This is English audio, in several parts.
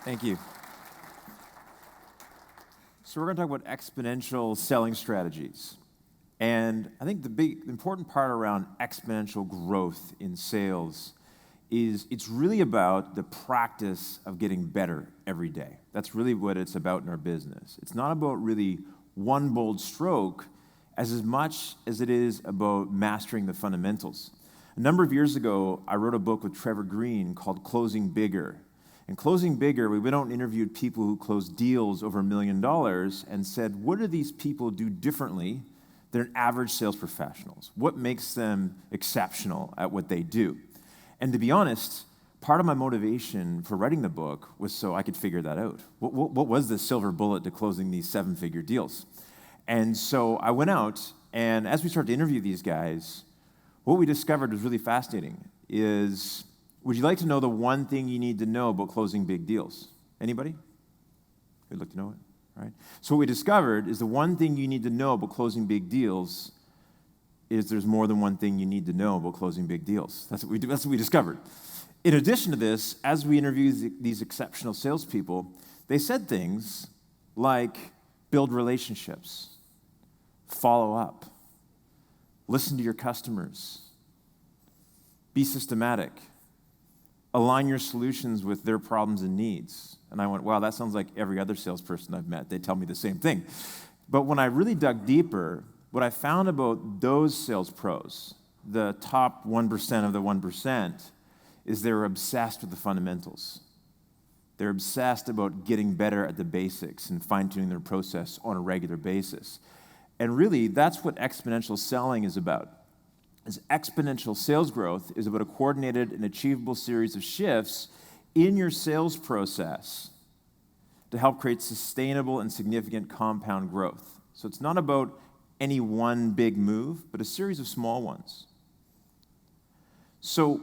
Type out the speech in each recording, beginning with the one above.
Thank you. So we're going to talk about exponential selling strategies. And I think the important part around exponential growth in sales is it's really about the practice of getting better every day. That's really what it's about in our business. It's not about really one bold stroke as much as it is about mastering the fundamentals. A number of years ago, I wrote a book with Trevor Green called Closing Bigger. In Closing Bigger, we went out and interviewed people who closed deals over $1 million and said, what do these people do differently than average sales professionals? What makes them exceptional at what they do? And to be honest, part of my motivation for writing the book was so I could figure that out. What was the silver bullet to closing these seven-figure deals? And so I went out, and as we started to interview these guys, what we discovered was really fascinating is, would you like to know the one thing you need to know about closing big deals? Anybody? We'd like to know it, right? So what we discovered is the one thing you need to know about closing big deals is there's more than one thing you need to know about closing big deals. That's what we discovered. In addition to this, as we interviewed these exceptional salespeople, they said things like build relationships, follow up, listen to your customers, be systematic, align your solutions with their problems and needs. And I went, wow, that sounds like every other salesperson I've met. They tell me the same thing. But when I really dug deeper, what I found about those sales pros, the top 1% of the 1%, is they're obsessed with the fundamentals. They're obsessed about getting better at the basics and fine-tuning their process on a regular basis. And really, that's what exponential selling is about. Is exponential sales growth is about a coordinated and achievable series of shifts in your sales process to help create sustainable and significant compound growth. So it's not about any one big move, but a series of small ones. So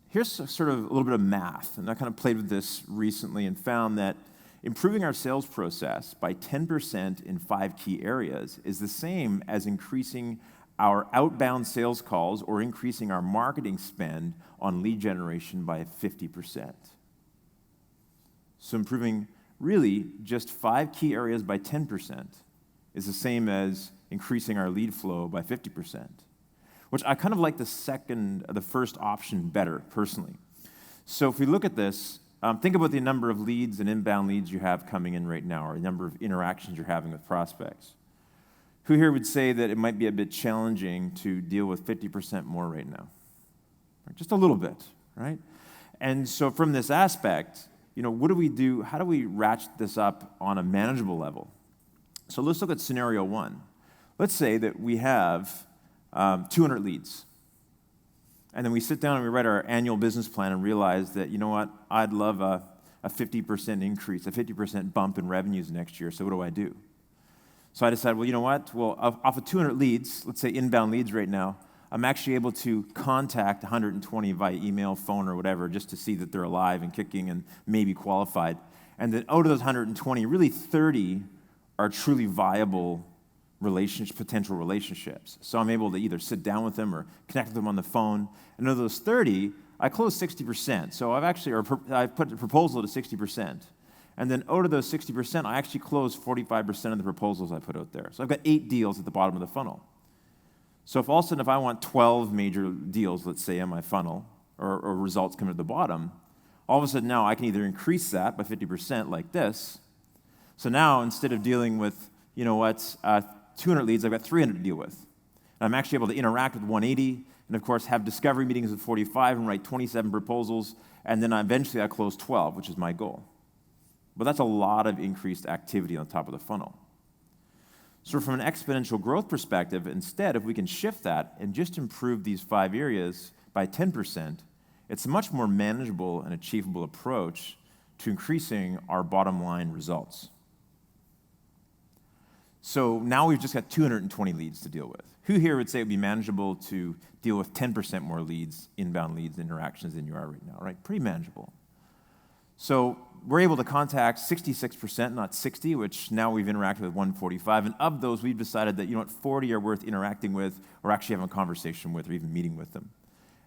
here's sort of a little bit of math, and I kind of played with this recently and found that improving our sales process by 10% in 5 key areas is the same as increasing our outbound sales calls or increasing our marketing spend on lead generation by 50%. So improving really just 5 key areas by 10% is the same as increasing our lead flow by 50%, which I kind of like the first option better, personally. So if we look at this, think about the number of leads and inbound leads you have coming in right now, or the number of interactions you're having with prospects. Who here would say that it might be a bit challenging to deal with 50% more right now? Just a little bit, right? And so from this aspect, what do we do? How do we ratchet this up on a manageable level? So let's look at scenario 1. Let's say that we have 200 leads. And then we sit down and we write our annual business plan and realize that, I'd love a 50% increase, a 50% bump in revenues next year, so what do? So I decided, off of 200 leads, let's say inbound leads right now, I'm actually able to contact 120 via email, phone, or whatever, just to see that they're alive and kicking and maybe qualified. And then out of those 120, really 30 are truly viable potential relationships. So I'm able to either sit down with them or connect with them on the phone. And of those 30, I close 60%. So I've put the proposal to 60%. And then out of those 60%, I actually close 45% of the proposals I put out there. So I've got 8 deals at the bottom of the funnel. So if all of a sudden, if I want 12 major deals, let's say, in my funnel, or results coming at the bottom, all of a sudden now I can either increase that by 50% like this. So now instead of dealing with, 200 leads, I've got 300 to deal with. And I'm actually able to interact with 180, and of course have discovery meetings with 45 and write 27 proposals, and then eventually I close 12, which is my goal. But that's a lot of increased activity on top of the funnel. So from an exponential growth perspective, instead, if we can shift that and just improve these 5 areas by 10%, it's a much more manageable and achievable approach to increasing our bottom line results. So now we've just got 220 leads to deal with. Who here would say it would be manageable to deal with 10% more leads, inbound leads, interactions than you are right now, right? Pretty manageable. So we're able to contact 66%, not 60, which now we've interacted with 145. And of those, we've decided that, 40 are worth interacting with or actually having a conversation with or even meeting with them.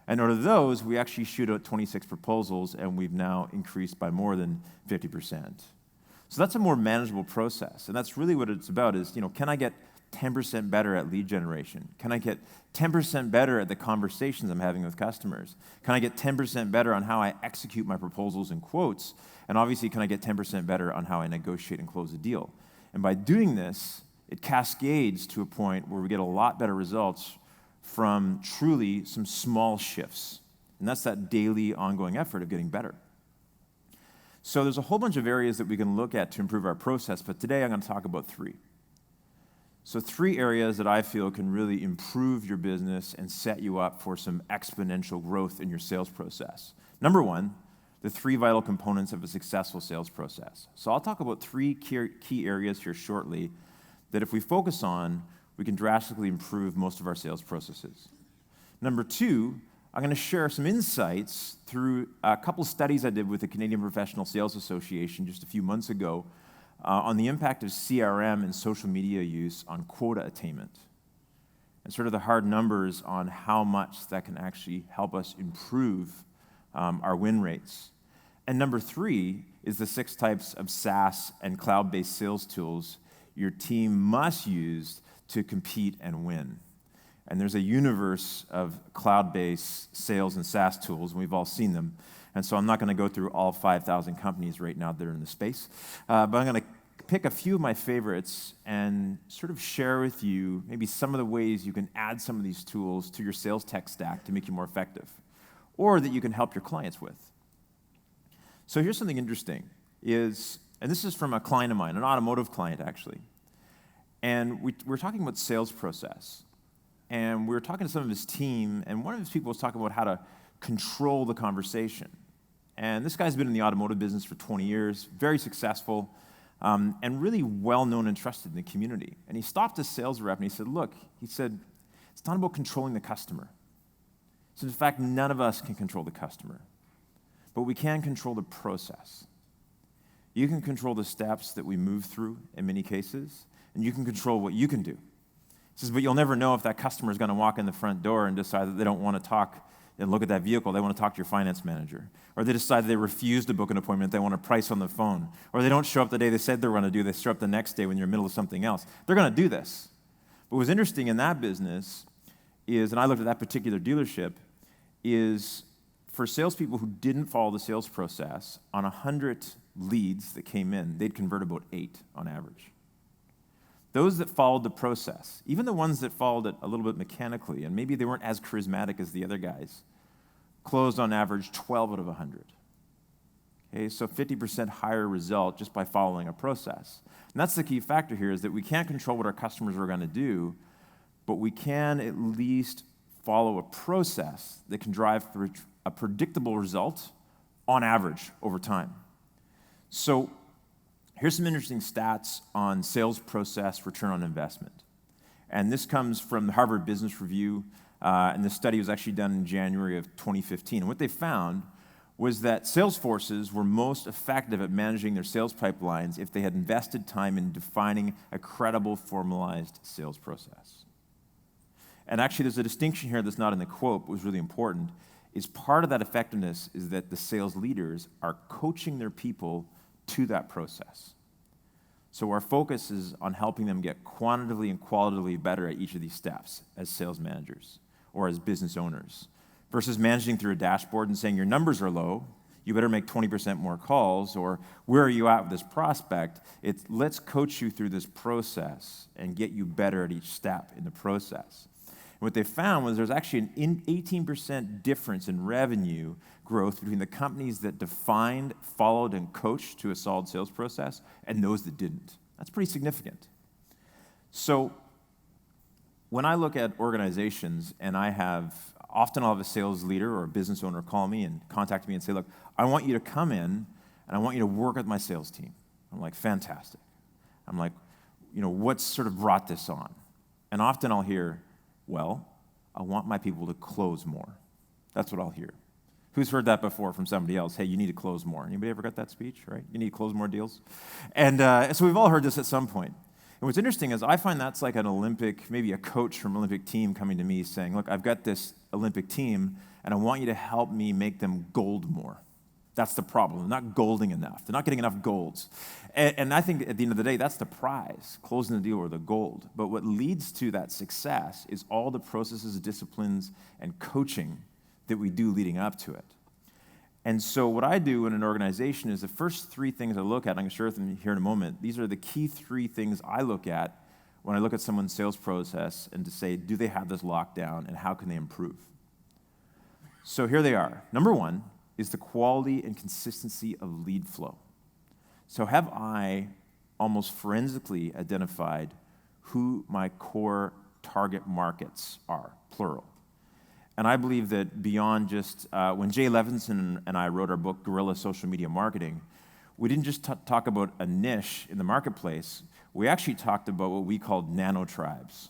And out of those, we actually shoot out 26 proposals, and we've now increased by more than 50%. So that's a more manageable process, and that's really what it's about is, can I get 10% better at lead generation? Can I get 10% better at the conversations I'm having with customers? Can I get 10% better on how I execute my proposals and quotes? And obviously, can I get 10% better on how I negotiate and close a deal? And by doing this, it cascades to a point where we get a lot better results from truly some small shifts. And that's that daily, ongoing effort of getting better. So there's a whole bunch of areas that we can look at to improve our process, but today I'm going to talk about 3. So 3 areas that I feel can really improve your business and set you up for some exponential growth in your sales process. Number 1, the 3 vital components of a successful sales process. So I'll talk about 3 key areas here shortly that if we focus on, we can drastically improve most of our sales processes. Number 2, I'm going to share some insights through a couple studies I did with the Canadian Professional Sales Association just a few months ago on the impact of CRM and social media use on quota attainment, and sort of the hard numbers on how much that can actually help us improve our win rates. And number 3 is the 6 types of SaaS and cloud-based sales tools your team must use to compete and win. And there's a universe of cloud-based sales and SaaS tools, and we've all seen them. And so I'm not going to go through all 5,000 companies right now that are in the space, but I'm going to pick a few of my favorites and sort of share with you maybe some of the ways you can add some of these tools to your sales tech stack to make you more effective, or that you can help your clients with. So here's something interesting, and this is from a client of mine, an automotive client actually, and we're talking about sales process. And we were talking to some of his team, and one of his people was talking about how to control the conversation. And this guy's been in the automotive business for 20 years, very successful, and really well-known and trusted in the community. And he stopped his sales rep, and he said, look, it's not about controlling the customer. So in fact, none of us can control the customer, but we can control the process. You can control the steps that we move through in many cases, and you can control what you can do. He says, but you'll never know if that customer is going to walk in the front door and decide that they don't want to talk and look at that vehicle. They want to talk to your finance manager. Or they decide they refuse to book an appointment. They want a price on the phone. Or they don't show up the day they said they were going to do. They show up the next day when you're in the middle of something else. They're going to do this. But what's interesting in that business is, and I looked at that particular dealership, is for salespeople who didn't follow the sales process, on 100 leads that came in, they'd convert about 8 on average. Those that followed the process, even the ones that followed it a little bit mechanically, and maybe they weren't as charismatic as the other guys, closed on average 12 out of 100. Okay, so 50% higher result just by following a process. And that's the key factor here, is that we can't control what our customers are going to do, but we can at least follow a process that can drive a predictable result on average over time. So here's some interesting stats on sales process return on investment. And this comes from the Harvard Business Review, and this study was actually done in January of 2015. And what they found was that sales forces were most effective at managing their sales pipelines if they had invested time in defining a credible, formalized sales process. And actually, there's a distinction here that's not in the quote, but was really important, is part of that effectiveness is that the sales leaders are coaching their people to that process. So our focus is on helping them get quantitatively and qualitatively better at each of these steps as sales managers or as business owners, versus managing through a dashboard and saying your numbers are low, you better make 20% more calls, or where are you at with this prospect? It's let's coach you through this process and get you better at each step in the process. And what they found was there's actually an 18% difference in revenue growth between the companies that defined, followed, and coached to a solid sales process and those that didn't. That's pretty significant. So when I look at organizations, and often I'll have a sales leader or a business owner call me and contact me and say, look, I want you to come in and I want you to work with my sales team. I'm like, fantastic. I'm like, what's sort of brought this on? And often I'll hear, well, I want my people to close more. That's what I'll hear. Who's heard that before from somebody else? Hey, you need to close more. Anybody ever got that speech, right? You need to close more deals? And so we've all heard this at some point. And what's interesting is I find that's like an Olympic, maybe a coach from an Olympic team coming to me saying, look, I've got this Olympic team, and I want you to help me make them gold more. That's the problem. They're not golding enough. They're not getting enough golds. And I think at the end of the day, that's the prize, closing the deal or the gold. But what leads to that success is all the processes, disciplines, and coaching that we do leading up to it. And so what I do in an organization is the first three things I look at, I'm going to share them here in a moment, these are the key three things I look at when I look at someone's sales process and to say, do they have this locked down and how can they improve? So here they are. Number one is the quality and consistency of lead flow. So have I almost forensically identified who my core target markets are, plural. And I believe that beyond just, when Jay Levinson and I wrote our book, Guerrilla Social Media Marketing, we didn't just talk about a niche in the marketplace. We actually talked about what we called nano tribes,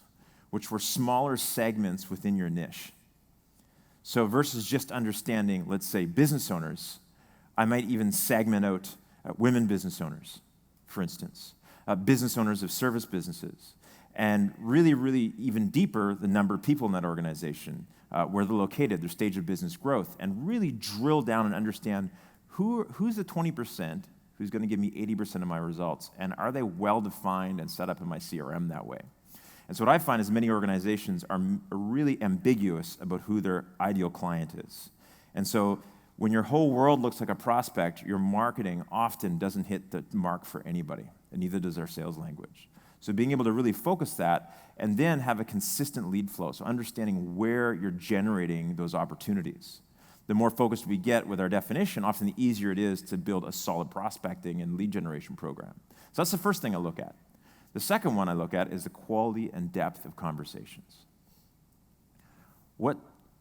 which were smaller segments within your niche. So versus just understanding, let's say, business owners, I might even segment out women business owners, for instance, business owners of service businesses, and really, really even deeper, the number of people in that organization, where they're located, their stage of business growth, and really drill down and understand who's the 20% who's going to give me 80% of my results, and are they well-defined and set up in my CRM that way? And so what I find is many organizations are really ambiguous about who their ideal client is. And so when your whole world looks like a prospect, your marketing often doesn't hit the mark for anybody, and neither does our sales language. So being able to really focus that and then have a consistent lead flow, so understanding where you're generating those opportunities. The more focused we get with our definition, often the easier it is to build a solid prospecting and lead generation program. So that's the first thing I look at. The second one I look at is the quality and depth of conversations. What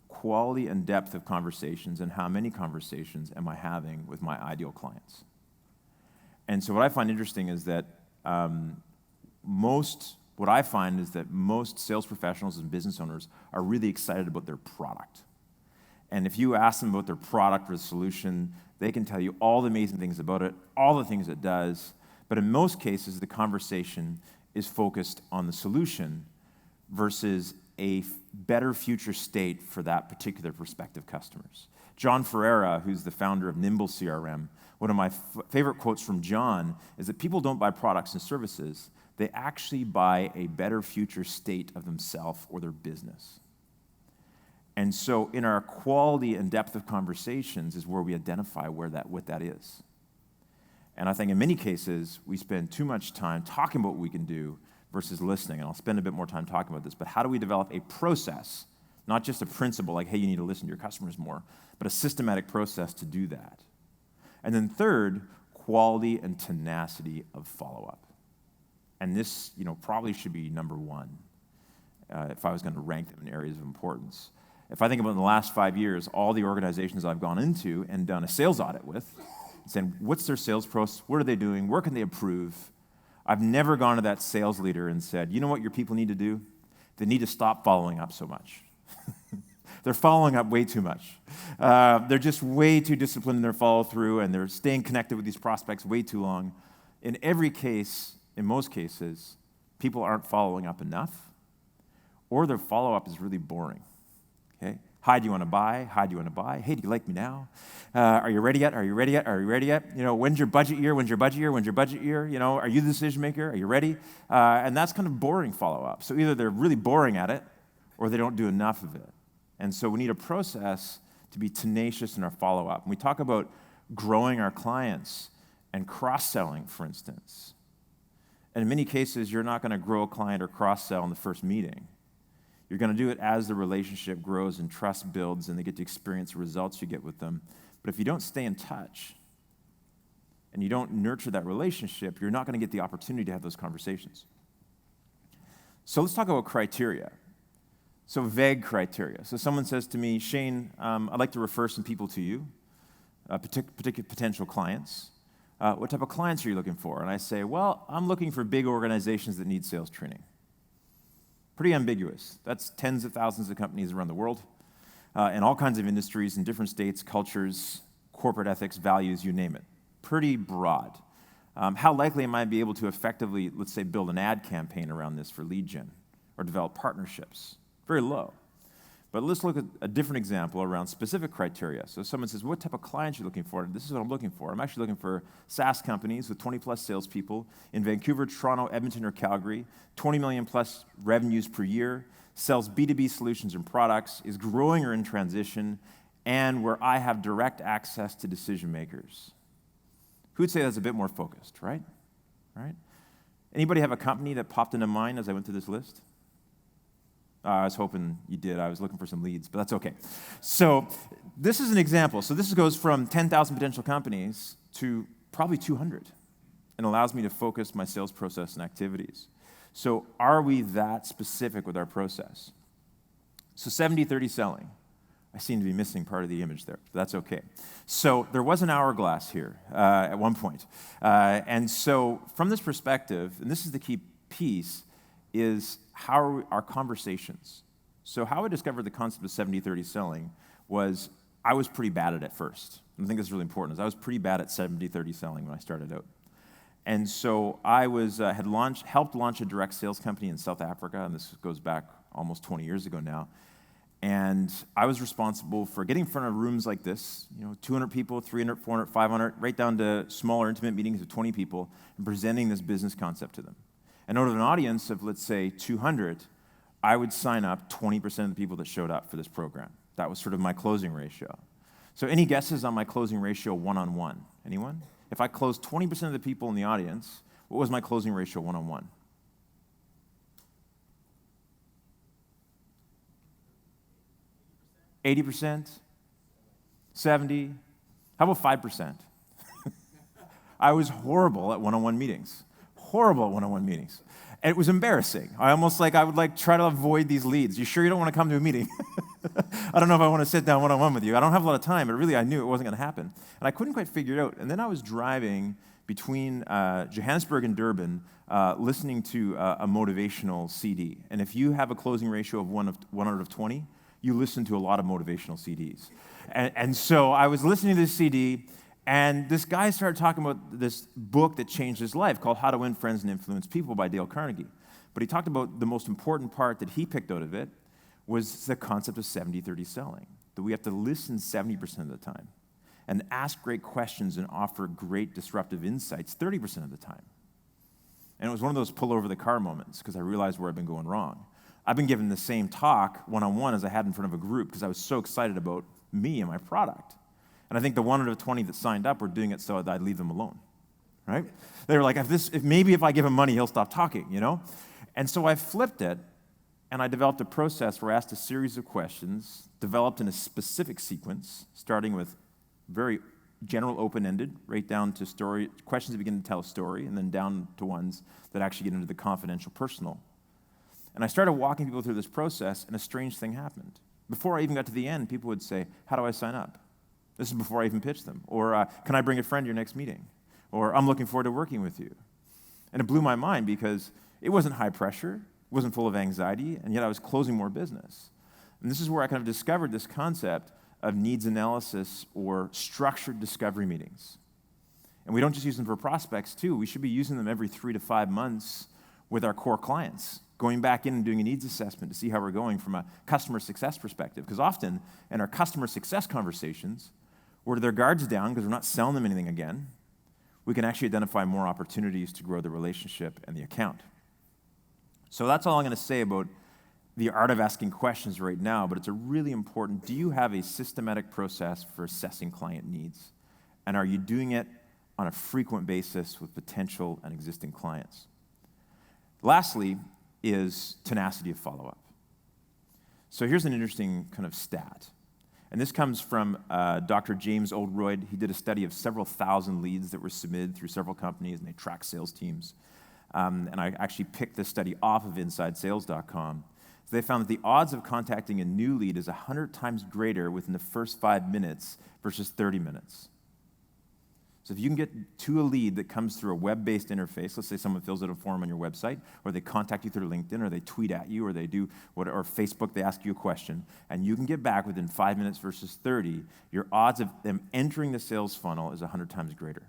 quality and depth of conversations and how many conversations am I having with my ideal clients? And so what I find interesting is that most sales professionals and business owners are really excited about their product. And if you ask them about their product or the solution, they can tell you all the amazing things about it, all the things it does, but in most cases, the conversation is focused on the solution versus a better future state for that particular prospective customers. John Ferreira, who's the founder of Nimble CRM, one of my favorite quotes from John is that people don't buy products and services, they actually buy a better future state of themselves or their business. And so in our quality and depth of conversations is where we identify what that is. And I think in many cases, we spend too much time talking about what we can do versus listening. And I'll spend a bit more time talking about this, but how do we develop a process, not just a principle like, hey, you need to listen to your customers more, but a systematic process to do that. And then third, quality and tenacity of follow-up. And this, probably should be number one if I was going to rank them in areas of importance. If I think about in the last 5 years, all the organizations I've gone into and done a sales audit with, saying, what's their sales process? What are they doing? Where can they improve? I've never gone to that sales leader and said, you know what your people need to do? They need to stop following up so much. They're following up way too much. They're just way too disciplined in their follow-through, and they're staying connected with these prospects way too long. In every case, in most cases, people aren't following up enough, or their follow-up is really boring. Okay? Hi, do you want to buy? Hi, do you want to buy? Hey, do you like me now? Are you ready yet? Are you ready yet? Are you ready yet? When's your budget year? When's your budget year? When's your budget year? Are you the decision maker? Are you ready? And that's kind of boring follow-up. So either they're really boring at it, or they don't do enough of it. And so we need a process to be tenacious in our follow-up. And we talk about growing our clients and cross-selling, for instance. And in many cases, you're not going to grow a client or cross-sell in the first meeting. You're going to do it as the relationship grows and trust builds and they get to experience the results you get with them. But if you don't stay in touch and you don't nurture that relationship, you're not going to get the opportunity to have those conversations. So let's talk about criteria. So vague criteria. So someone says to me, Shane, I'd like to refer some people to you, particular potential clients. What type of clients are you looking for? And I say, well, I'm looking for big organizations that need sales training. Pretty ambiguous. That's tens of thousands of companies around the world, in all kinds of industries, in different states, cultures, corporate ethics, values, you name it. Pretty broad. How likely am I to be able to effectively, let's say, build an ad campaign around this for lead gen or develop partnerships? Very low. But let's look at a different example around specific criteria. So someone says, what type of clients are you looking for? This is what I'm looking for. I'm actually looking for SaaS companies with 20-plus salespeople in Vancouver, Toronto, Edmonton, or Calgary, 20 million-plus revenues per year, sells B2B solutions and products, is growing or in transition, and where I have direct access to decision makers. Who'd say that's a bit more focused, right? Right? Anybody have a company that popped into mind as I went through this list? I was hoping you did. I was looking for some leads, but that's okay. So this is an example. So this goes from 10,000 potential companies to probably 200 and allows me to focus my sales process and activities. So are we that specific with our process? So 70-30 selling. I seem to be missing part of the image there, but that's okay. So there was an hourglass here at one point. And so from this perspective, and this is the key piece, is how are our conversations. So how I discovered the concept of 70-30 selling was I was pretty bad at it first. And I think this is really important. I was pretty bad at 70-30 selling when I started out. And so I was helped launch a direct sales company in South Africa, and this goes back almost 20 years ago now. And I was responsible for getting in front of rooms like this, 200 people, 300, 400, 500, right down to smaller intimate meetings of 20 people, and presenting this business concept to them. And out of an audience of, let's say, 200, I would sign up 20% of the people that showed up for this program. That was sort of my closing ratio. So any guesses on my closing ratio one-on-one? Anyone? If I closed 20% of the people in the audience, what was my closing ratio one-on-one? 80%? 70? How about 5%? I was horrible at one-on-one meetings. Horrible at one-on-one meetings. And it was embarrassing. I would try to avoid these leads. You sure you don't want to come to a meeting? I don't know if I want to sit down one-on-one with you. I don't have a lot of time, but really I knew it wasn't going to happen. And I couldn't quite figure it out. And then I was driving between Johannesburg and Durban, listening to a motivational CD. And if you have a closing ratio of 1 out of 20, you listen to a lot of motivational CDs. And so I was listening to this CD, and this guy started talking about this book that changed his life called How to Win Friends and Influence People by Dale Carnegie. But he talked about the most important part that he picked out of it was the concept of 70-30 selling, that we have to listen 70% of the time and ask great questions and offer great disruptive insights 30% of the time. And it was one of those pull over the car moments because I realized where I've been going wrong. I've been given the same talk one-on-one as I had in front of a group because I was so excited about me and my product. And I think the 1 out of 20 that signed up were doing it so that I'd leave them alone, right? They were like, if I give him money, he'll stop talking, And so I flipped it, and I developed a process where I asked a series of questions, developed in a specific sequence, starting with very general open-ended, right down to story questions that begin to tell a story, and then down to ones that actually get into the confidential, personal. And I started walking people through this process, and a strange thing happened. Before I even got to the end, people would say, how do I sign up? This is before I even pitched them. Or, can I bring a friend to your next meeting? Or, I'm looking forward to working with you. And it blew my mind because it wasn't high pressure, it wasn't full of anxiety, and yet I was closing more business. And this is where I kind of discovered this concept of needs analysis or structured discovery meetings. And we don't just use them for prospects, too. We should be using them every 3 to 5 months with our core clients, going back in and doing a needs assessment to see how we're going from a customer success perspective. Because often, in our customer success conversations, we're to their guards down because we're not selling them anything again. We can actually identify more opportunities to grow the relationship and the account. So that's all I'm going to say about the art of asking questions right now, but it's a really important, do you have a systematic process for assessing client needs? And are you doing it on a frequent basis with potential and existing clients? Lastly is tenacity of follow-up. So here's an interesting kind of stat. And this comes from Dr. James Oldroyd. He did a study of several thousand leads that were submitted through several companies, and they track sales teams. And I actually picked this study off of InsideSales.com. So they found that the odds of contacting a new lead is 100 times greater within the first 5 minutes versus 30 minutes. So if you can get to a lead that comes through a web-based interface, let's say someone fills out a form on your website, or they contact you through LinkedIn, or they tweet at you, or they do or Facebook, they ask you a question, and you can get back within 5 minutes versus 30, your odds of them entering the sales funnel is 100 times greater.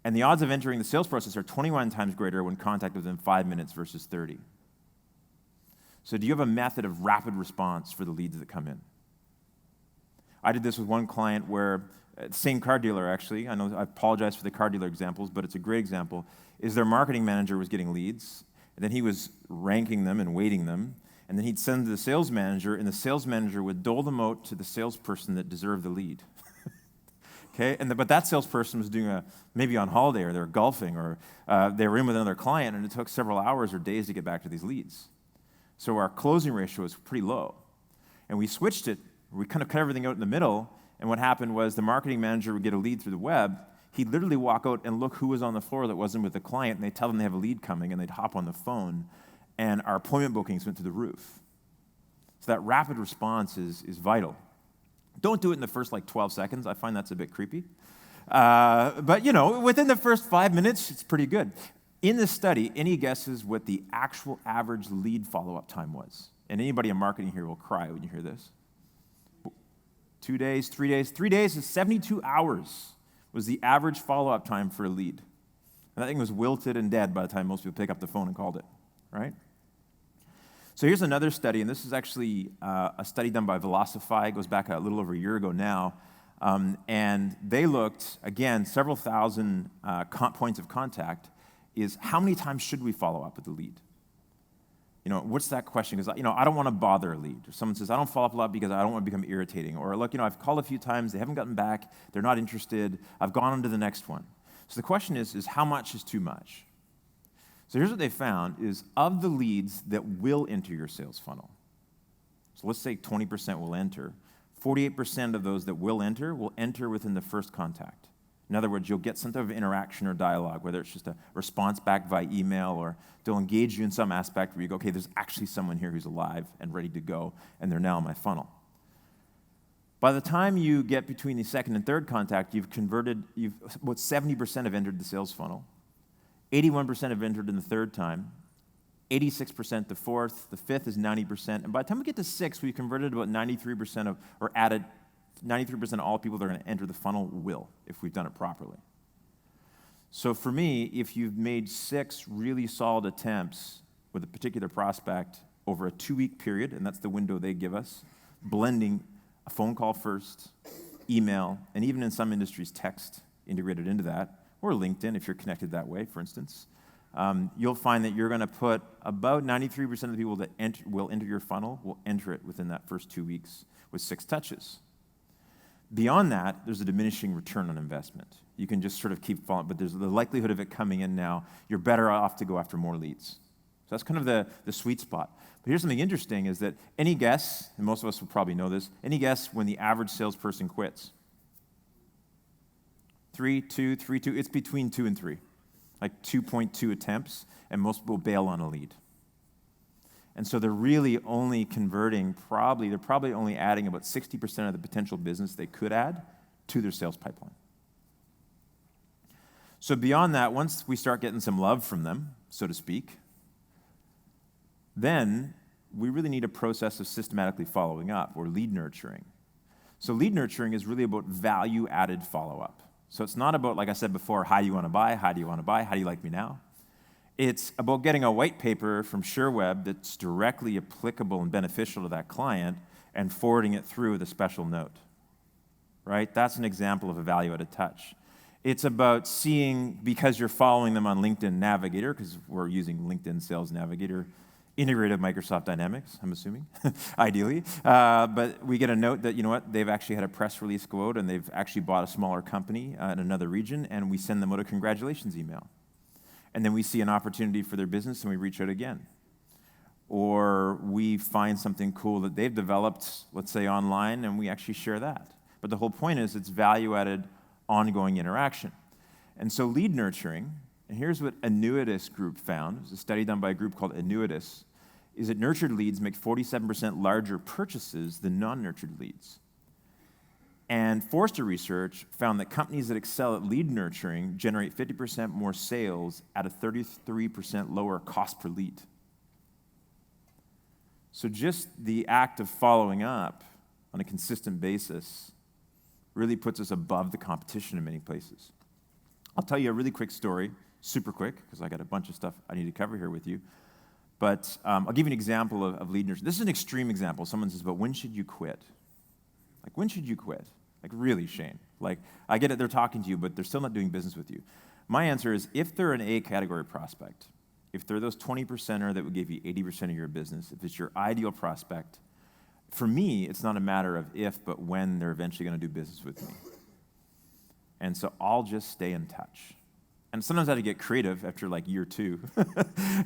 And the odds of entering the sales process are 21 times greater when contacted within 5 minutes versus 30. So do you have a method of rapid response for the leads that come in? I did this with one client where, same car dealer actually, I know I apologize for the car dealer examples, but it's a great example, is their marketing manager was getting leads, and then he was ranking them and weighting them, and then he'd send them to the sales manager, and the sales manager would dole them out to the salesperson that deserved the lead. Okay, but that salesperson was doing maybe on holiday, or they were golfing, or they were in with another client, and it took several hours or days to get back to these leads. So our closing ratio was pretty low. And we switched it, we kind of cut everything out in the middle, and what happened was the marketing manager would get a lead through the web, he'd literally walk out and look who was on the floor that wasn't with the client, and they'd tell them they have a lead coming, and they'd hop on the phone, and our appointment bookings went through the roof. So that rapid response is vital. Don't do it in the first 12 seconds. I find that's a bit creepy. But within the first 5 minutes, it's pretty good. In this study, any guesses what the actual average lead follow-up time was? And anybody in marketing here will cry when you hear this. 2 days, 3 days. 3 days is 72 hours was the average follow-up time for a lead. And that thing was wilted and dead by the time most people pick up the phone and called it, right? So here's another study, and this is actually a study done by Velocify. It goes back a little over a year ago now. And they looked, again, several thousand points of contact, is how many times should we follow up with the lead? What's that question? Because, I don't want to bother a lead. Or someone says, I don't follow up a lot because I don't want to become irritating. Or, look, I've called a few times, they haven't gotten back, they're not interested, I've gone on to the next one. So the question is how much is too much? So here's what they found is of the leads that will enter your sales funnel, so let's say 20% will enter, 48% of those that will enter within the first contact. In other words, you'll get some type of interaction or dialogue, whether it's just a response back via email or they'll engage you in some aspect where you go, okay, there's actually someone here who's alive and ready to go, and they're now in my funnel. By the time you get between the second and third contact, about 70% have entered the sales funnel. 81% have entered in the third time, 86% the fourth, the fifth is 90%, and by the time we get to 6, we've converted about 93% or added 93% of all people that are going to enter the funnel will, if we've done it properly. So for me, if you've made 6 really solid attempts with a particular prospect over a 2-week period, and that's the window they give us, blending a phone call first, email, and even in some industries, text integrated into that, or LinkedIn if you're connected that way, for instance, you'll find that you're going to put about 93% of the people that will enter your funnel will enter it within that first 2 weeks with 6 touches. Beyond that, there's a diminishing return on investment. You can just sort of keep following, but there's the likelihood of it coming in now. You're better off to go after more leads. So that's kind of the sweet spot. But here's something interesting is that any guess, and most of us will probably know this, any guess when the average salesperson quits? 3, 2, 3, 2. It's between 2 and 3, like 2.2 attempts, and most people bail on a lead. And so they're really only converting, they're probably only adding about 60% of the potential business they could add to their sales pipeline. So beyond that, once we start getting some love from them, so to speak, then we really need a process of systematically following up, or lead nurturing. So lead nurturing is really about value-added follow-up. So it's not about, like I said before, how do you want to buy, how do you want to buy, how do you like me now? It's about getting a white paper from SherWeb that's directly applicable and beneficial to that client and forwarding it through with a special note, right? That's an example of a value-added touch. It's about seeing, because you're following them on LinkedIn Navigator, because we're using LinkedIn Sales Navigator, integrated Microsoft Dynamics, I'm assuming, ideally. But we get a note that, they've actually had a press release go out and they've actually bought a smaller company in another region, and we send them out a congratulations email. And then we see an opportunity for their business and we reach out again. Or we find something cool that they've developed, let's say online, and we actually share that. But the whole point is it's value-added ongoing interaction. And so lead nurturing, and here's what Annuitas Group found. It was a study done by a group called Annuitas, is that nurtured leads make 47% larger purchases than non-nurtured leads. And Forrester Research found that companies that excel at lead nurturing generate 50% more sales at a 33% lower cost per lead. So just the act of following up on a consistent basis really puts us above the competition in many places. I'll tell you a really quick story, super quick, because I got a bunch of stuff I need to cover here with you. But I'll give you an example of lead nurture. This is an extreme example. Someone says, but when should you quit? Like, when should you quit? Like, really, Shane? Like, I get it, they're talking to you, but they're still not doing business with you. My answer is, if they're an A category prospect, if they're those 20%er that would give you 80% of your business, if it's your ideal prospect, for me, it's not a matter of if, but when they're eventually going to do business with me. And so I'll just stay in touch. And sometimes I have to get creative after like year 2.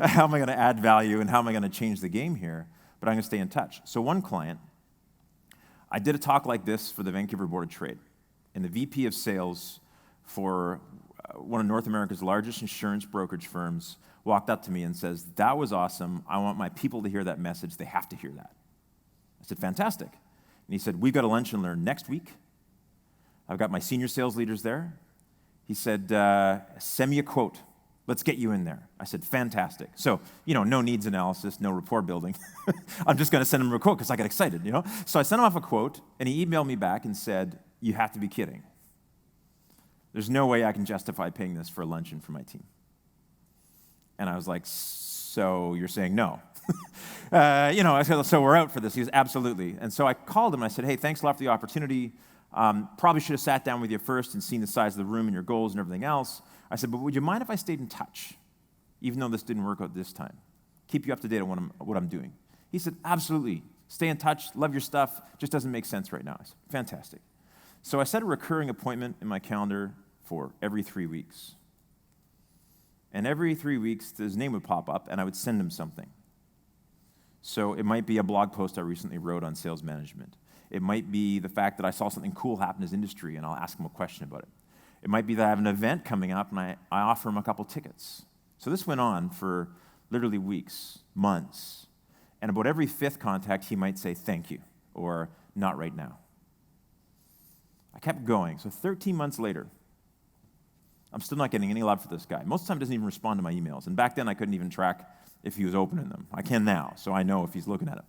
How am I going to add value and how am I going to change the game here? But I'm going to stay in touch. So one client, I did a talk like this for the Vancouver Board of Trade. And the VP of sales for one of North America's largest insurance brokerage firms walked up to me and says, that was awesome. I want my people to hear that message. They have to hear that. I said, fantastic. And he said, we've got a lunch and learn next week. I've got my senior sales leaders there. He said, send me a quote. Let's get you in there. I said, fantastic. So, no needs analysis, no rapport building. I'm just going to send him a quote because I got excited, So I sent him off a quote, and he emailed me back and said, you have to be kidding. There's no way I can justify paying this for a luncheon for my team. And I was like, so you're saying no? I said, so we're out for this. He was absolutely. And so I called him and I said, hey, thanks a lot for the opportunity. Probably should have sat down with you first and seen the size of the room and your goals and everything else. I said, but would you mind if I stayed in touch, even though this didn't work out this time? Keep you up to date on what I'm doing. He said, absolutely. Stay in touch. Love your stuff. Just doesn't make sense right now. I said, fantastic. So I set a recurring appointment in my calendar for every 3 weeks. And every 3 weeks, his name would pop up, and I would send him something. So it might be a blog post I recently wrote on sales management. It might be the fact that I saw something cool happen in his industry, and I'll ask him a question about it. It might be that I have an event coming up, and I offer him a couple tickets. So this went on for literally weeks, months. And about every 5th contact, he might say, thank you, or not right now. I kept going. So 13 months later, I'm still not getting any love for this guy. Most of the time, he doesn't even respond to my emails. And back then, I couldn't even track if he was opening them. I can now, so I know if he's looking at it.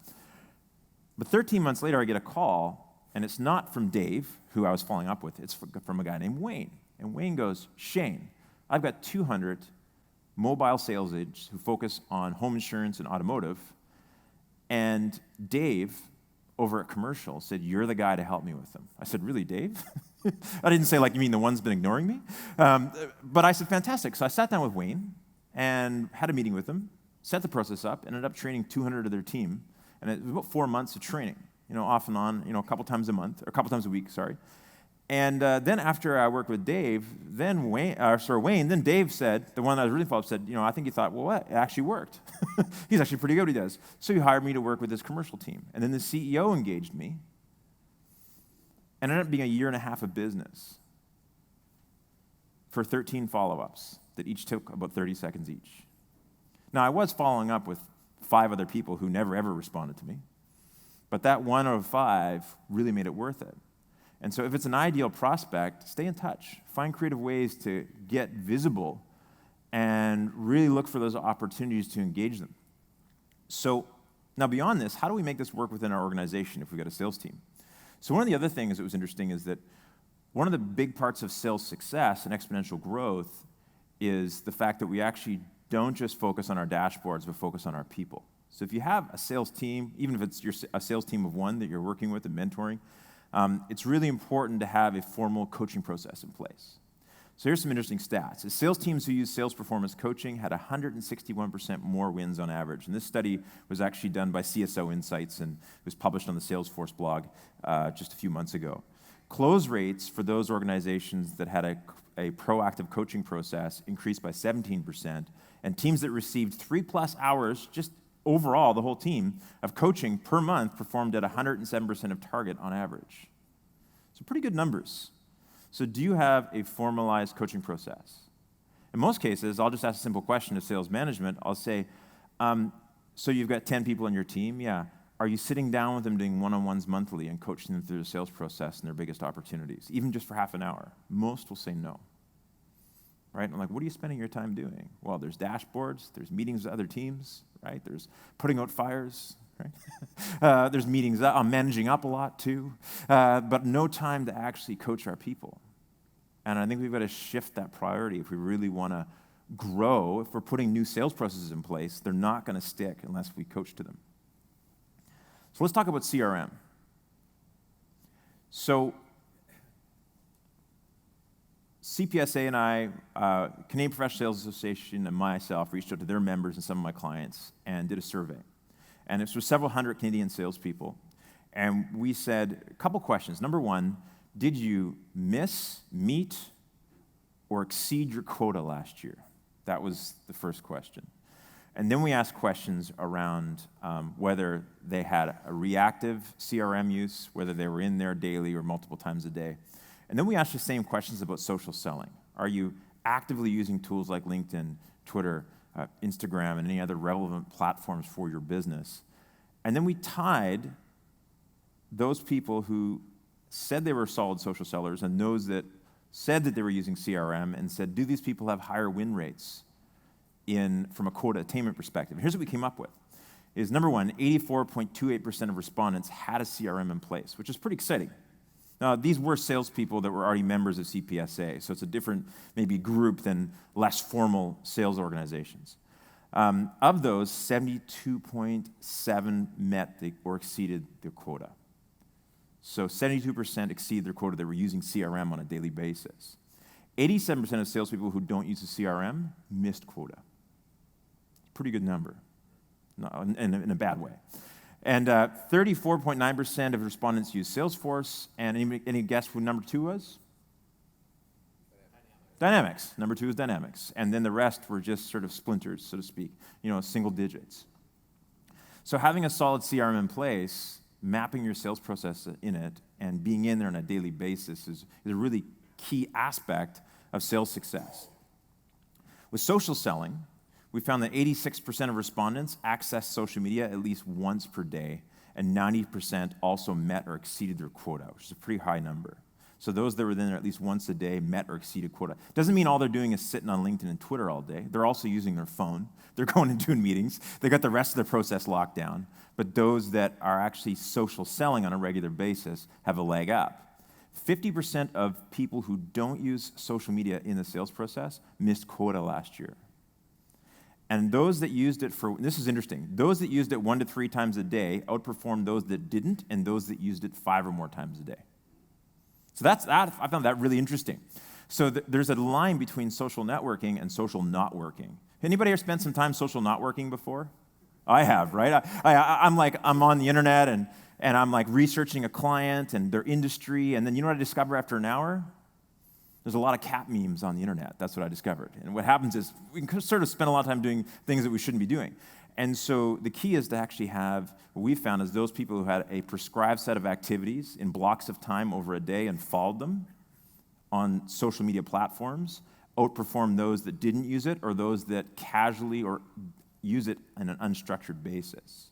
But 13 months later, I get a call, and it's not from Dave, who I was following up with. It's from a guy named Wayne. And Wayne goes, Shane, I've got 200 mobile sales agents who focus on home insurance and automotive. And Dave, over at Commercial, said, you're the guy to help me with them. I said, really, Dave? I didn't say, like, you mean the one's been ignoring me? But I said, fantastic. So I sat down with Wayne and had a meeting with him, set the process up, ended up training 200 of their team. And it was about 4 months of training, off and on, a couple times a month, or a couple times a week, sorry. And then after I worked with Dave, then Wayne, then Dave said, the one that I was really followed up, said, I think he thought, well, what? It actually worked. He's actually pretty good what he does. So he hired me to work with his commercial team. And then the CEO engaged me. And it ended up being a 1.5 years of business for 13 follow-ups that each took about 30 seconds each. Now, I was following up with 5 other people who never, ever responded to me. But that 1 out of 5 really made it worth it. And so if it's an ideal prospect, stay in touch. Find creative ways to get visible and really look for those opportunities to engage them. So now beyond this, how do we make this work within our organization if we've got a sales team? So one of the other things that was interesting is that one of the big parts of sales success and exponential growth is the fact that we actually don't just focus on our dashboards, but focus on our people. So if you have a sales team, even if it's a sales team of 1 that you're working with and mentoring, it's really important to have a formal coaching process in place. So here's some interesting stats. The sales teams who use sales performance coaching had 161% more wins on average. And this study was actually done by CSO Insights and was published on the Salesforce blog just a few months ago. Close rates for those organizations that had a proactive coaching process increased by 17%, and teams that received 3+ hours, just overall, the whole team, of coaching per month performed at 107% of target on average. So pretty good numbers. So do you have a formalized coaching process? In most cases, I'll just ask a simple question to sales management. I'll say, so you've got 10 people on your team? Yeah. Are you sitting down with them doing one-on-ones monthly and coaching them through the sales process and their biggest opportunities, even just for half an hour? Most will say no. Right? And I'm like, what are you spending your time doing? Well, there's dashboards, there's meetings with other teams, right? There's putting out fires, right? There's meetings, I'm managing up a lot too, but no time to actually coach our people. And I think we've got to shift that priority if we really want to grow, if we're putting new sales processes in place, they're not going to stick unless we coach to them. So let's talk about CRM. So CPSA and I, Canadian Professional Sales Association, and myself reached out to their members and some of my clients and did a survey. And this was several hundred Canadian salespeople. And we said a couple questions. Number one, did you miss, meet, or exceed your quota last year? That was the first question. And then we asked questions around whether they had a reactive CRM use, whether they were in there daily or multiple times a day. And then we asked the same questions about social selling. Are you actively using tools like LinkedIn, Twitter, Instagram, and any other relevant platforms for your business? And then we tied those people who said they were solid social sellers and those that said that they were using CRM and said, do these people have higher win rates from a quota attainment perspective? Here's what we came up with. Is number one, 84.28% of respondents had a CRM in place, which is pretty exciting. Now, these were salespeople that were already members of CPSA, so it's a different maybe group than less formal sales organizations. Of those, 72.7 met or exceeded their quota. So 72% exceed their quota. They were using CRM on a daily basis. 87% of salespeople who don't use a CRM missed quota. Pretty good number, in a bad way. And 34.9% of respondents use Salesforce. And any guess who number two was? Dynamics. Number two is Dynamics. And then the rest were just sort of splinters, so to speak, single digits. So having a solid CRM in place, mapping your sales process in it, and being in there on a daily basis is a really key aspect of sales success. With social selling, we found that 86% of respondents access social media at least once per day, and 90% also met or exceeded their quota, which is a pretty high number. So those that were in there at least once a day met or exceeded quota. Doesn't mean all they're doing is sitting on LinkedIn and Twitter all day. They're also using their phone. They're going and doing meetings. They got the rest of the process locked down. But those that are actually social selling on a regular basis have a leg up. 50% of people who don't use social media in the sales process missed quota last year. And those that used it this is interesting, those that used it 1 to 3 times a day outperformed those that didn't, and those that used it 5 or more times a day. So I found that really interesting. So there's a line between social networking and social not working. Anybody ever spent some time social not working before? I have, right? I'm on the internet and I'm like researching a client and their industry, and then you know what I discover after an hour? There's a lot of cat memes on the internet. That's what I discovered. And what happens is we can sort of spend a lot of time doing things that we shouldn't be doing. And so the key is to actually have, what we found is those people who had a prescribed set of activities in blocks of time over a day and followed them on social media platforms outperformed those that didn't use it or those that casually or use it on an unstructured basis.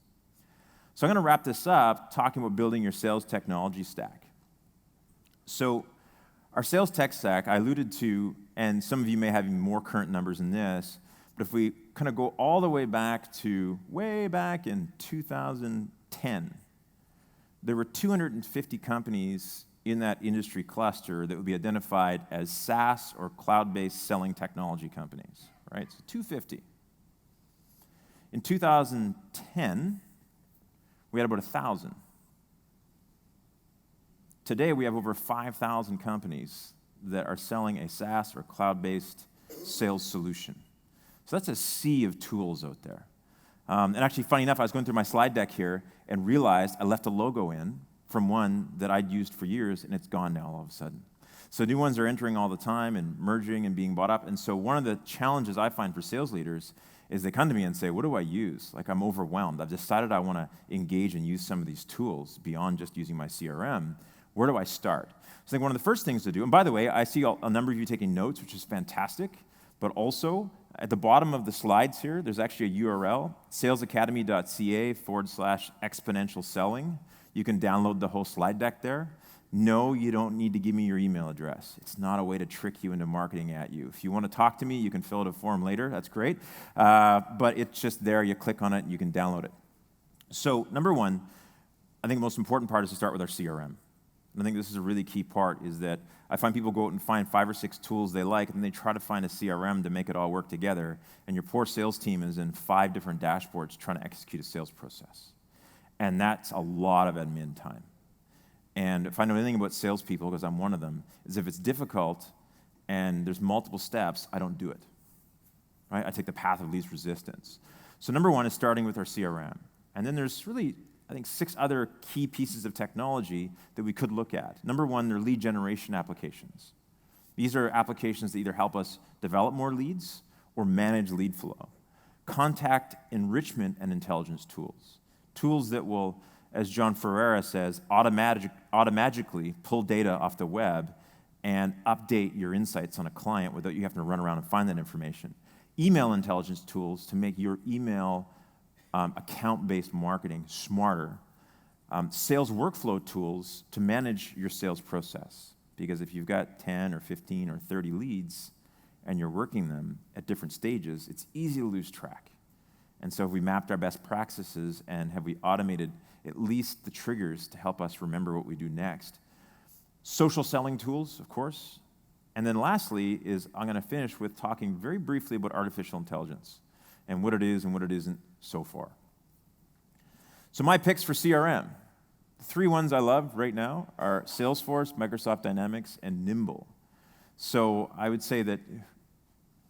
So I'm going to wrap this up talking about building your sales technology stack. So our sales tech stack, I alluded to, and some of you may have even more current numbers than this, but if we kind of go all the way back to way back in 2010, there were 250 companies in that industry cluster that would be identified as SaaS or cloud-based selling technology companies, right? So 250. In 2010, we had about 1,000. Today, we have over 5,000 companies that are selling a SaaS or cloud-based sales solution. So that's a sea of tools out there. And actually, funny enough, I was going through my slide deck here and realized I left a logo in from one that I'd used for years, and it's gone now all of a sudden. So new ones are entering all the time and merging and being bought up. And so one of the challenges I find for sales leaders is they come to me and say, what do I use? Like, I'm overwhelmed. I've decided I want to engage and use some of these tools beyond just using my CRM. Where do I start? So I think one of the first things to do, and by the way, I see a number of you taking notes, which is fantastic, but also at the bottom of the slides here, there's actually a URL, salesacademy.ca/exponential selling. You can download the whole slide deck there. No, you don't need to give me your email address. It's not a way to trick you into marketing at you. If you want to talk to me, you can fill out a form later. That's great. But it's just there. You click on it, and you can download it. So number one, I think the most important part is to start with our CRM. And I think this is a really key part, is that I find people go out and find 5 or 6 tools they like, and they try to find a CRM to make it all work together, and your poor sales team is in 5 different dashboards trying to execute a sales process. And that's a lot of admin time. And if I know anything about salespeople, because I'm one of them, is if it's difficult and there's multiple steps, I don't do it. Right? I take the path of least resistance. So number 1 is starting with our CRM. And then there's really, I think, 6 other key pieces of technology that we could look at. Number 1, they're lead generation applications. These are applications that either help us develop more leads or manage lead flow. Contact enrichment and intelligence tools. Tools that will, as John Ferreira says, automatically pull data off the web and update your insights on a client without you having to run around and find that information. Email intelligence tools to make your email account-based marketing smarter. Sales workflow tools to manage your sales process. Because if you've got 10 or 15 or 30 leads and you're working them at different stages, it's easy to lose track. And so if we mapped our best practices and have we automated at least the triggers to help us remember what we do next. Social selling tools, of course. And then lastly is I'm going to finish with talking very briefly about artificial intelligence and what it is and what it isn't so far. So my picks for CRM. The 3 ones I love right now are Salesforce, Microsoft Dynamics, and Nimble. So I would say that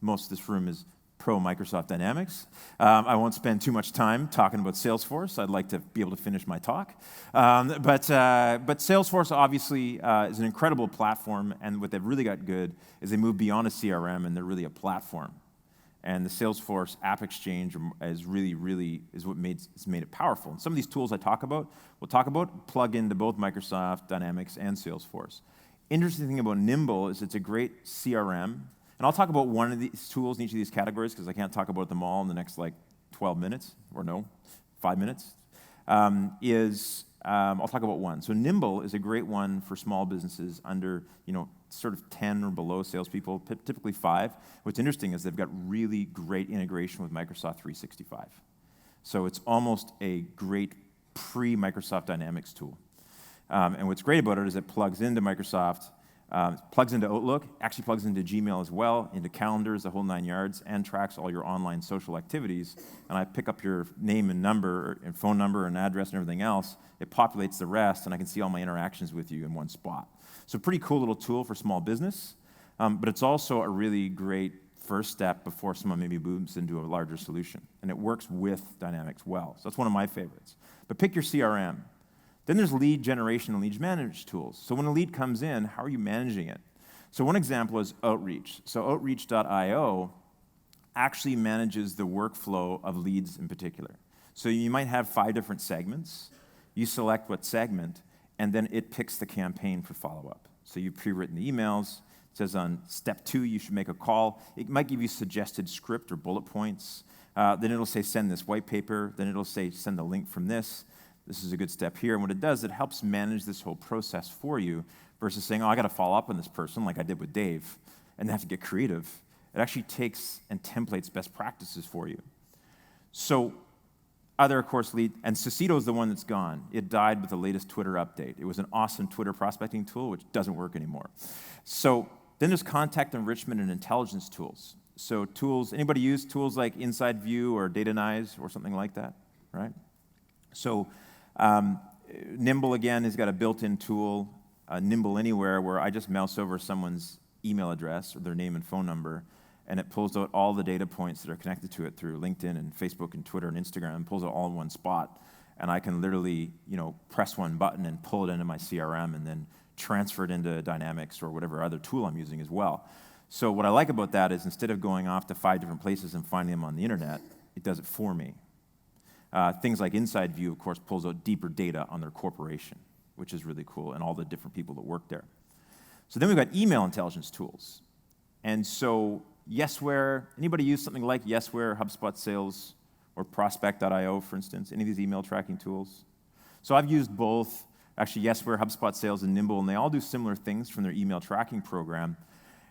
most of this room is pro Microsoft Dynamics. I won't spend too much time talking about Salesforce. I'd like to be able to finish my talk. But Salesforce obviously is an incredible platform, and what they've really got good is they move beyond a CRM, and they're really a platform. And the Salesforce App Exchange is really what made it powerful. And some of these tools we'll talk about, plug into both Microsoft Dynamics and Salesforce. Interesting thing about Nimble is it's a great CRM. And I'll talk about one of these tools in each of these categories because I can't talk about them all in the next 12 minutes, or no, 5 minutes. I'll talk about one. So Nimble is a great one for small businesses under, sort of 10 or below salespeople, typically 5. What's interesting is they've got really great integration with Microsoft 365. So it's almost a great pre-Microsoft Dynamics tool. And what's great about it is it plugs into Microsoft, plugs into Outlook, actually plugs into Gmail as well, into calendars, the whole 9 yards, and tracks all your online social activities. And I pick up your name and number, and phone number, and address, and everything else. It populates the rest, and I can see all my interactions with you in one spot. So pretty cool little tool for small business, but it's also a really great first step before someone maybe moves into a larger solution. And it works with Dynamics well. So that's one of my favorites. But pick your CRM. Then there's lead generation and lead management tools. So when a lead comes in, how are you managing it? So one example is Outreach. So Outreach.io actually manages the workflow of leads in particular. So you might have 5 different segments. You select what segment, and then it picks the campaign for follow-up. So you've pre-written the emails. It says on step 2, you should make a call. It might give you suggested script or bullet points. Then it'll say, send this white paper. Then it'll say, send the link from this. This is a good step here. And what it does, it helps manage this whole process for you versus saying, I got to follow up on this person like I did with Dave and have to get creative. It actually takes and templates best practices for you. So other, of course, and Cicito is the one that's gone. It died with the latest Twitter update. It was an awesome Twitter prospecting tool, which doesn't work anymore. So then there's contact enrichment and intelligence tools. So tools, anybody use tools like Inside View or Datanyze or something like that, right? So Nimble, again, has got a built-in tool, Nimble Anywhere, where I just mouse over someone's email address or their name and phone number, and it pulls out all the data points that are connected to it through LinkedIn and Facebook and Twitter and Instagram, and pulls it all in one spot. And I can literally, press one button and pull it into my CRM and then transfer it into Dynamics or whatever other tool I'm using as well. So what I like about that is instead of going off to 5 different places and finding them on the internet, it does it for me. Things like Inside View, of course, pulls out deeper data on their corporation, which is really cool, and all the different people that work there. So then we've got email intelligence tools. And so Yesware, anybody use something like Yesware, HubSpot Sales, or Prospect.io, for instance? Any of these email tracking tools? So I've used both, actually Yesware, HubSpot Sales, and Nimble, and they all do similar things from their email tracking program.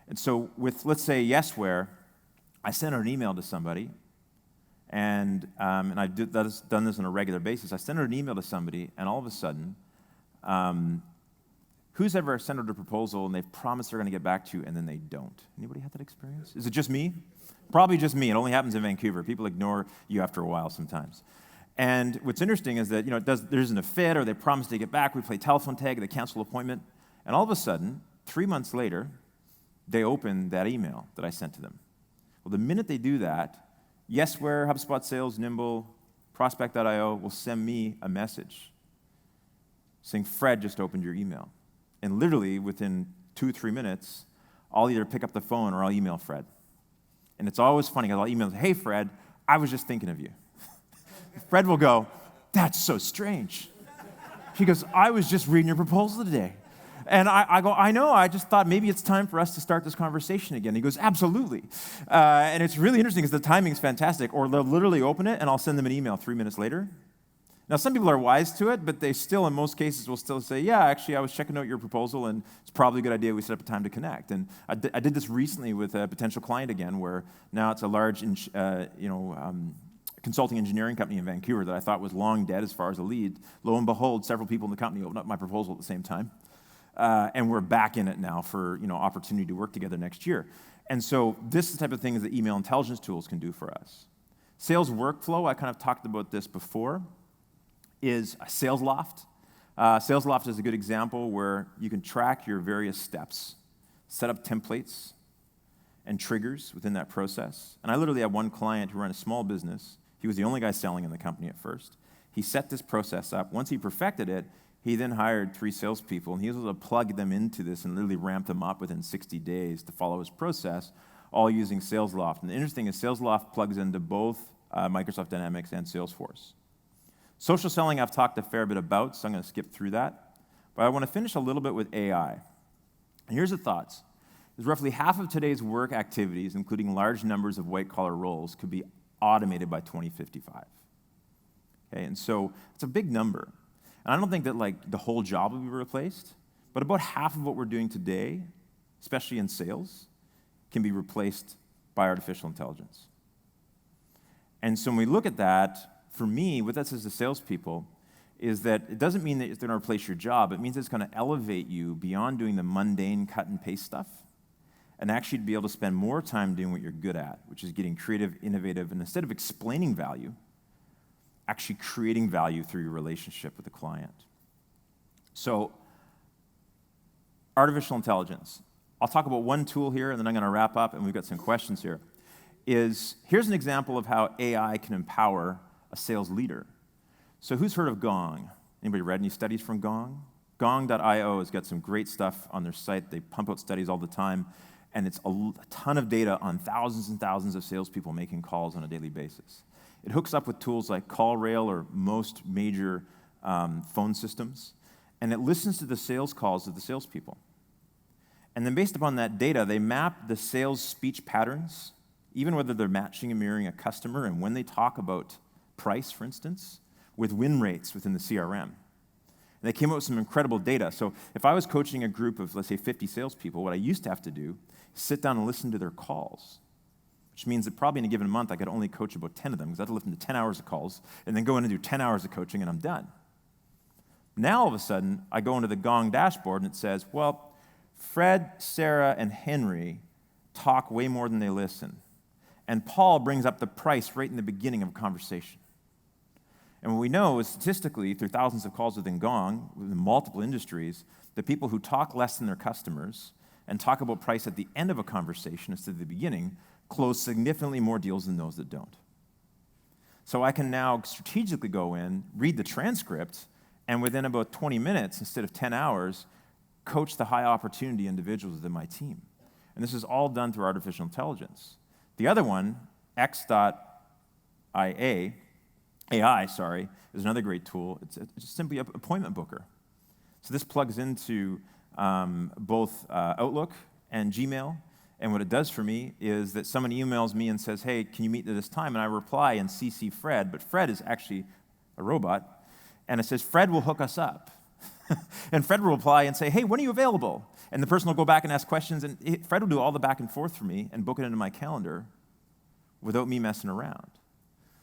And so with, let's say, Yesware, I send out an email to somebody, and I've done this on a regular basis. I send out an email to somebody, and all of a sudden, who's ever sent out a proposal and they've promised they're going to get back to you and then they don't? Anybody had that experience? Is it just me? Probably just me. It only happens in Vancouver. People ignore you after a while sometimes. And what's interesting is that there isn't a fit, or they promise to get back. We play telephone tag, they cancel an appointment, and all of a sudden, 3 months later, they open that email that I sent to them. Well, the minute they do that, Yesware, HubSpot Sales, Nimble, Prospect.io will send me a message saying, Fred just opened your email. And literally, within 2 or 3 minutes, I'll either pick up the phone or I'll email Fred. And it's always funny, because I'll email, hey, Fred, I was just thinking of you. Fred will go, that's so strange. He goes, I was just reading your proposal today. And I go, I know, I just thought maybe it's time for us to start this conversation again. He goes, absolutely. And it's really interesting because the timing's fantastic. Or they'll literally open it and I'll send them an email 3 minutes later. Now, some people are wise to it, but they still, in most cases, will still say, yeah, actually, I was checking out your proposal, and it's probably a good idea we set up a time to connect. And I did this recently with a potential client again, where now it's a large consulting engineering company in Vancouver that I thought was long dead as far as a lead. Lo and behold, several people in the company opened up my proposal at the same time. And we're back in it now for opportunity to work together next year. And so this is the type of things that email intelligence tools can do for us. Sales workflow, I kind of talked about this before, is a Sales Loft. Sales Loft is a good example where you can track your various steps, set up templates and triggers within that process. And I literally had one client who ran a small business. He was the only guy selling in the company at first. He set this process up. Once he perfected it, he then hired 3 salespeople, and he was able to plug them into this and literally ramp them up within 60 days to follow his process, all using Sales Loft. And the interesting is Sales Loft plugs into both Microsoft Dynamics and Salesforce. Social selling I've talked a fair bit about, so I'm going to skip through that. But I want to finish a little bit with AI. And here's the thoughts. There's roughly half of today's work activities, including large numbers of white-collar roles, could be automated by 2055. Okay, and so it's a big number. And I don't think that the whole job will be replaced, but about half of what we're doing today, especially in sales, can be replaced by artificial intelligence. And so when we look at that, for me, what that says to salespeople is that it doesn't mean that it's going to replace your job. It means it's going to elevate you beyond doing the mundane cut and paste stuff and actually be able to spend more time doing what you're good at, which is getting creative, innovative, and instead of explaining value, actually creating value through your relationship with the client. So, artificial intelligence. I'll talk about one tool here, and then I'm going to wrap up, and we've got some questions here. Here's an example of how AI can empower a sales leader. So who's heard of Gong? Anybody read any studies from Gong? Gong.io has got some great stuff on their site. They pump out studies all the time, and it's a ton of data on thousands and thousands of salespeople making calls on a daily basis. It hooks up with tools like CallRail or most major phone systems, and it listens to the sales calls of the salespeople. And then based upon that data, they map the sales speech patterns, even whether they're matching and mirroring a customer, and when they talk about price, for instance, with win rates within the CRM. And they came up with some incredible data. So if I was coaching a group of, let's say, 50 salespeople, what I used to have to do is sit down and listen to their calls, which means that probably in a given month I could only coach about 10 of them because I had to listen to 10 hours of calls and then go in and do 10 hours of coaching and I'm done. Now, all of a sudden, I go into the Gong dashboard and it says, well, Fred, Sarah, and Henry talk way more than they listen. And Paul brings up the price right in the beginning of a conversation. And what we know is statistically, through thousands of calls within Gong, within multiple industries, the people who talk less than their customers and talk about price at the end of a conversation instead of the beginning close significantly more deals than those that don't. So I can now strategically go in, read the transcript, and within about 20 minutes, instead of 10 hours, coach the high opportunity individuals within my team. And this is all done through artificial intelligence. The other one, AI, is another great tool. It's just simply an appointment booker. So this plugs into both Outlook and Gmail. And what it does for me is that someone emails me and says, hey, can you meet at this time? And I reply and CC Fred, but Fred is actually a robot. And it says, Fred will hook us up. And Fred will reply and say, hey, when are you available? And the person will go back and ask questions, and Fred will do all the back and forth for me and book it into my calendar without me messing around.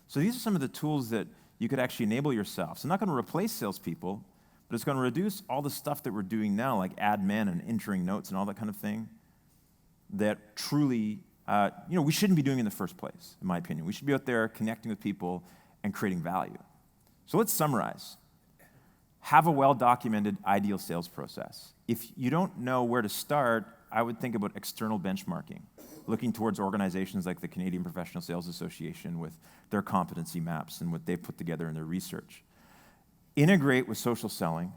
So these are some of the tools that you could actually enable yourself. So I'm not going to replace salespeople, but but it's going to reduce all the stuff that we're doing now, like admin and entering notes and all that kind of thing, that truly, we shouldn't be doing in the first place, in my opinion. We should be out there connecting with people and creating value. So let's summarize. Have a well-documented ideal sales process. If you don't know where to start, I would think about external benchmarking, looking towards organizations like the Canadian Professional Sales Association with their competency maps and what they've put together in their research. Integrate with social selling,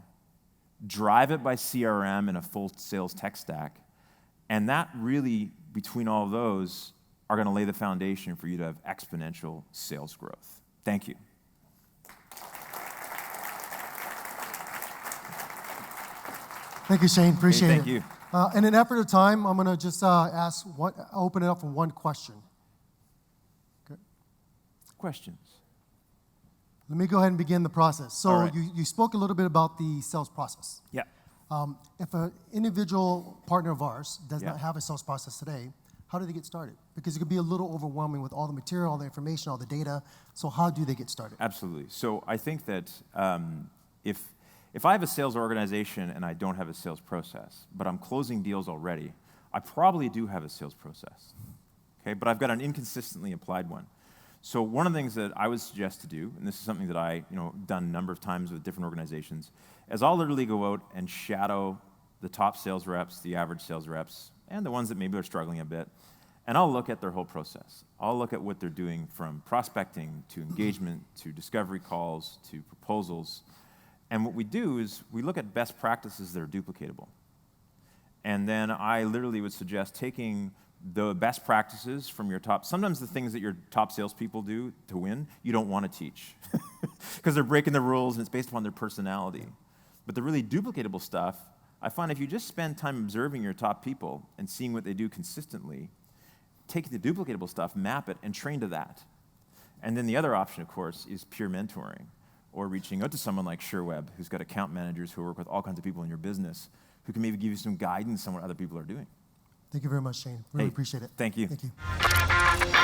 drive it by CRM and a full sales tech stack, and that really, between all of those, are going to lay the foundation for you to have exponential sales growth. Thank you. Thank you, Shane. Appreciate it. Thank you. In an effort of time, I'm going to just open it up for one question. Okay. Questions? Let me go ahead and begin the process. So All right. you spoke a little bit about the sales process. Yeah. If an individual partner of ours does Yeah. not have a sales process today, how do they get started? Because it could be a little overwhelming with all the material, all the information, all the data. So how do they get started? Absolutely. So I think that if I have a sales organization and I don't have a sales process, but I'm closing deals already, I probably do have a sales process. Okay, but I've got an inconsistently applied one. So one of the things that I would suggest to do, and this is something that I done a number of times with different organizations, is I'll literally go out and shadow the top sales reps, the average sales reps, and the ones that maybe are struggling a bit, and I'll look at their whole process. I'll look at what they're doing from prospecting to engagement to discovery calls to proposals. And what we do is we look at best practices that are duplicatable. And then I literally would suggest taking the best practices from your top, sometimes the things that your top salespeople do to win, you don't want to teach because they're breaking the rules and it's based upon their personality. But the really duplicatable stuff, I find if you just spend time observing your top people and seeing what they do consistently, take the duplicatable stuff, map it, and train to that. And then the other option, of course, is peer mentoring, or reaching out to someone like SherWeb, who's got account managers who work with all kinds of people in your business, who can maybe give you some guidance on what other people are doing. Thank you very much, Shane. Really appreciate it. Thank you. Thank you.